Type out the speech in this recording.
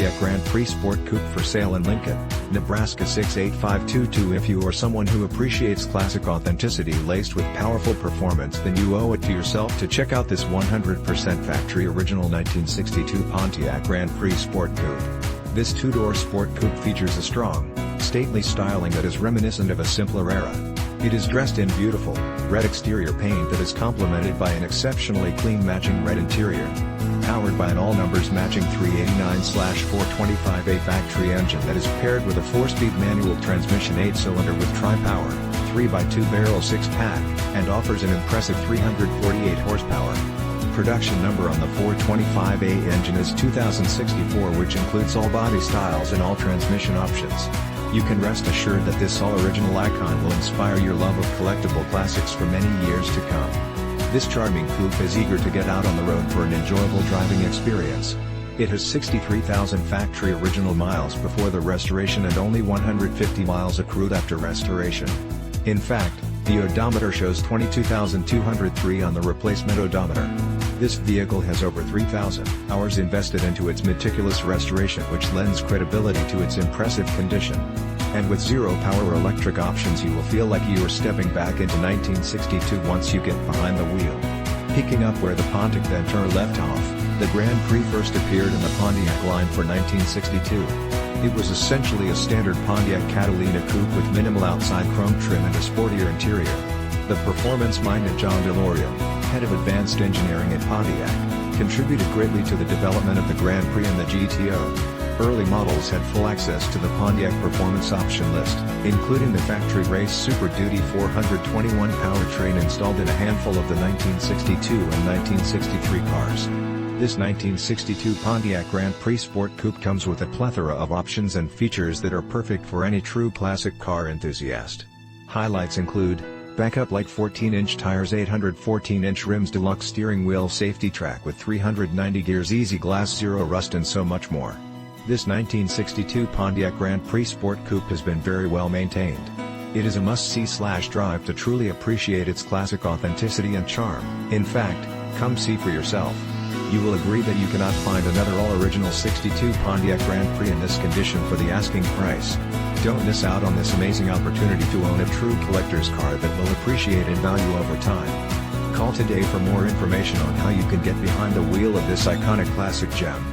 Pontiac Grand Prix Sport Coupe for sale in Lincoln, Nebraska 68522. If you are someone who appreciates classic authenticity laced with powerful performance, then you owe it to yourself to check out this 100% factory original 1962 Pontiac Grand Prix Sport Coupe. This two-door sport coupe features a strong, stately styling that is reminiscent of a simpler era. It is dressed in beautiful, red exterior paint that is complemented by an exceptionally clean matching red interior. Powered by an all-numbers matching 389/425A factory engine that is paired with a 4-speed manual transmission 8-cylinder with tri-power, 3x2 barrel 6-pack, and offers an impressive 348 horsepower. Production number on the 425A engine is 2064, which includes all body styles and all transmission options. You can rest assured that this all-original icon will inspire your love of collectible classics for many years to come. This charming coupe is eager to get out on the road for an enjoyable driving experience. It has 63,000 factory original miles before the restoration and only 150 miles accrued after restoration. In fact, the odometer shows 22,203 on the replacement odometer. This vehicle has over 3,000 hours invested into its meticulous restoration, which lends credibility to its impressive condition. And with zero power electric options, you will feel like you are stepping back into 1962 once you get behind the wheel. Picking up where the Pontic Ventura left off, the Grand Prix first appeared in the Pontiac line for 1962. It was essentially a standard Pontiac Catalina Coupe with minimal outside chrome trim and a sportier interior. The performance-minded John De Lorean, head of advanced engineering at Pontiac, contributed greatly to the development of the Grand Prix and the GTO. Early models had full access to the Pontiac performance option list, including the factory race Super Duty 421 powertrain installed in a handful of the 1962 and 1963 cars. This 1962 Pontiac Grand Prix Sport Coupe comes with a plethora of options and features that are perfect for any true classic car enthusiast. Highlights include backup light, 14-inch tires, 814-inch rims, deluxe steering wheel, safety track with 390 gears, easy GlassZERO rust, and so much more. This 1962 Pontiac Grand Prix Sport Coupe has been very well maintained. It is a must-see/drive to truly appreciate its classic authenticity and charm. In fact, come see for yourself. You will agree that you cannot find another all-original 62 Pontiac Grand Prix in this condition for the asking price. Don't miss out on this amazing opportunity to own a true collector's car that will appreciate in value over time. Call today for more information on how you can get behind the wheel of this iconic classic gem.